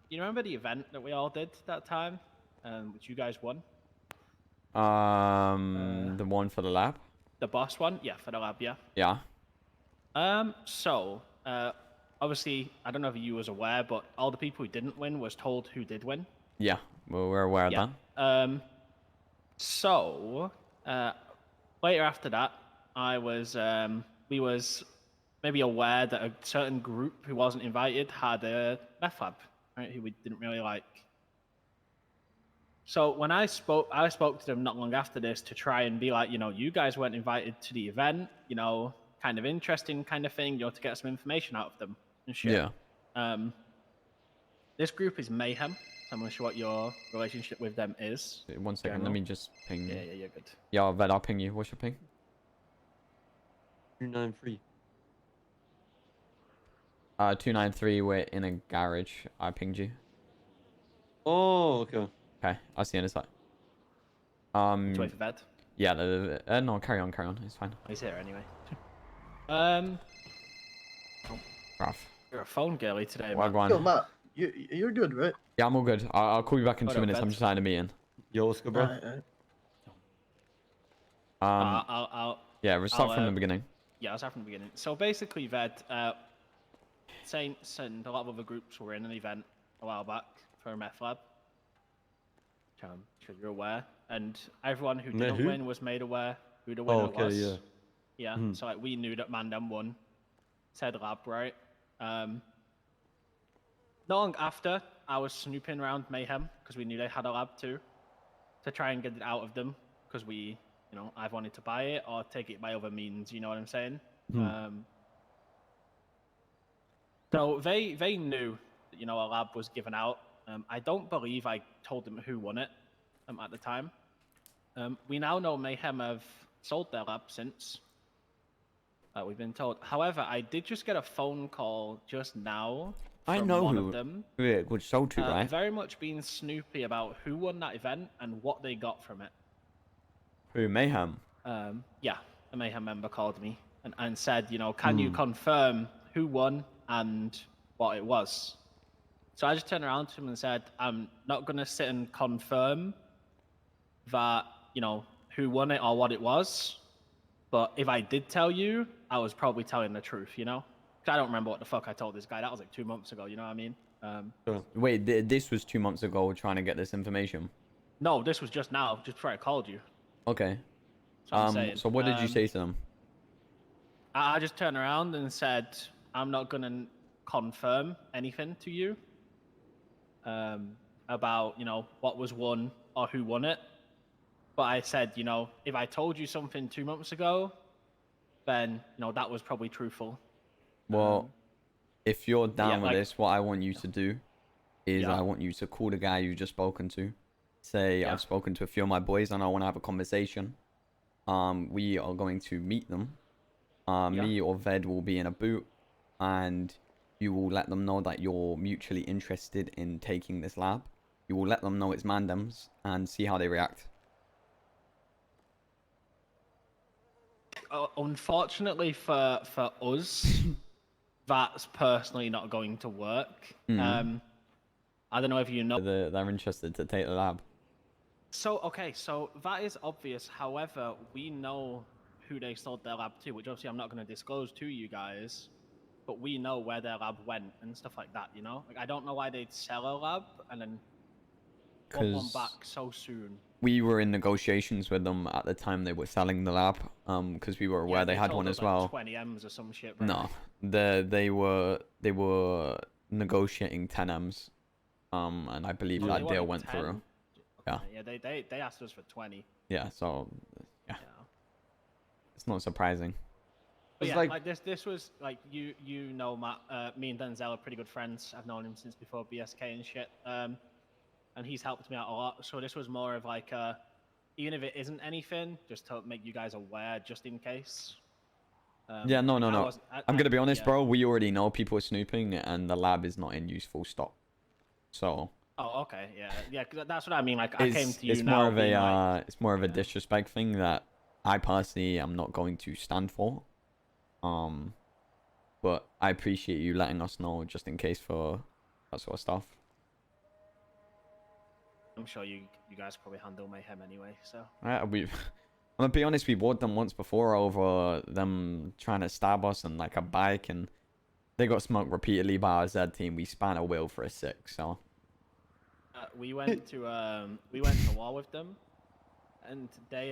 you remember the event that we all did that time, which you guys won? The one for the lab. The boss one, yeah, for the lab, yeah. Yeah. So, obviously, I don't know if you was aware, but all the people who didn't win was told who did win. Yeah. Well, we're aware of Yeah. that. So, later after that, we was maybe aware that a certain group who wasn't invited had a meth lab, right, who we didn't really like. So when I spoke to them not long after this to try and be like, you guys weren't invited to the event, kind of interesting kind of thing, to get some information out of them and shit. Yeah. This group is Mayhem. So I'm not sure what your relationship with them is. 1 second. General. Let me just ping you. Yeah, you're good. Yeah, Ved, I'll ping you. What's your ping? 293. 293. We're in a garage. I pinged you. Oh, okay. Okay, I'll see you in a sec. Let's wait for Ved. Yeah, no, carry on. It's fine. He's here anyway. Rough. You're a phone girly today, Well, man. go on. Yo, Matt, you're good, right? Yeah, I'm all good. I'll call you back in 2 minutes. Ved. I'm just at a meeting. Yo, what's good, bro? Alright. Yeah, we'll start from the beginning. Yeah, I'll start from the beginning. So basically, Ved, Saints and a lot of other groups were in an event a while back for a meth lab. I'm sure you're aware. And everyone who didn't win was made aware who the winner was. Yeah. Yeah, so like we knew that Mandem won. Said lab, right? Not long after, I was snooping around Mayhem because we knew they had a lab too, to try and get it out of them because we, I've wanted to buy it or take it by other means. You know what I'm saying? So they knew that, a lab was given out. I don't believe I told them who won it at the time. We now know Mayhem have sold their lab since. We've been told. However, I did just get a phone call just now from one of them. It was sold to, right? Very much being snoopy about who won that event and what they got from it. Who, Mayhem? Yeah, a Mayhem member called me and said, can you confirm who won and what it was? So I just turned around to him and said, I'm not going to sit and confirm that, who won it or what it was. But if I did tell you, I was probably telling the truth, Because I don't remember what the fuck I told this guy. That was like 2 months ago, you know what I mean? Wait, this was 2 months ago trying to get this information? No, this was just now, just before I called you. Okay. So what did you say to them? I just turned around and said, I'm not going to confirm anything to you about, what was won or who won it. But I said, if I told you something 2 months ago, then, that was probably truthful. Well, if you're down with this, what I want you to do is I want you to call the guy you just spoken to. Say, I've spoken to a few of my boys and I want to have a conversation. We are going to meet them. Me or Ved will be in a boot and you will let them know that you're mutually interested in taking this lab. You will let them know it's Mandem's and see how they react. Unfortunately for us, that's personally not going to work. I don't know if you know. They're interested to take the lab. So that is obvious. However, we know who they sold their lab to, which obviously I'm not going to disclose to you guys, but we know where their lab went and stuff like that, Like, I don't know why they'd sell a lab and then want one back so soon. We were in negotiations with them at the time they were selling the lab, because we were aware they had one as well. 20 M's or some shit, bro. No, they were negotiating 10 M's, and I believe that deal went 10? through. Okay. Yeah, they asked us for 20. Yeah, so yeah, it's not surprising. But yeah, like this was like Matt, me and Denzel are pretty good friends. I've known him since before BSK and shit. And he's helped me out a lot. So this was more of like, even if it isn't anything, just to make you guys aware, just in case. Yeah, no. I'm gonna be honest, bro. We already know people are snooping, and the lab is not in use. Full stop. So. Oh, okay, yeah. Cause that's what I mean. Like, I came to you it's now. It's more of a disrespect thing that I personally am not going to stand for. But I appreciate you letting us know just in case for that sort of stuff. I'm sure you guys probably handle mayhem anyway. So. I'm gonna be honest. We warned them once before over them trying to stab us and like a bike, and they got smoked repeatedly by our Z team. We span a wheel for a 6. So. We went to war with them, and they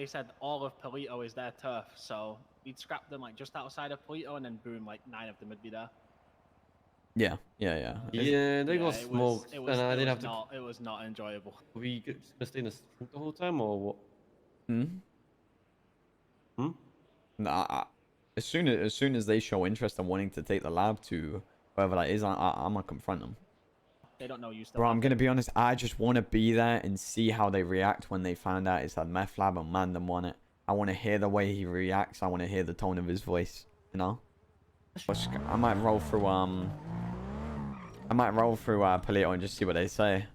said all of Polito is their turf, so we'd scrap them like just outside of Polito, and then boom, like 9 of them would be there. Yeah. Yeah, they got smoked, and I didn't have to. It was not enjoyable. Were we just gonna stay in the street the whole time, or what? Nah. As soon as they show interest in wanting to take the lab to wherever that is, I'm gonna confront them. They don't know you still. Bro, I'm gonna be honest. I just want to be there and see how they react when they find out it's that Meth lab and Mandem won it. I want to hear the way he reacts. I want to hear the tone of his voice. You know. I might roll through Polito and just see what they say.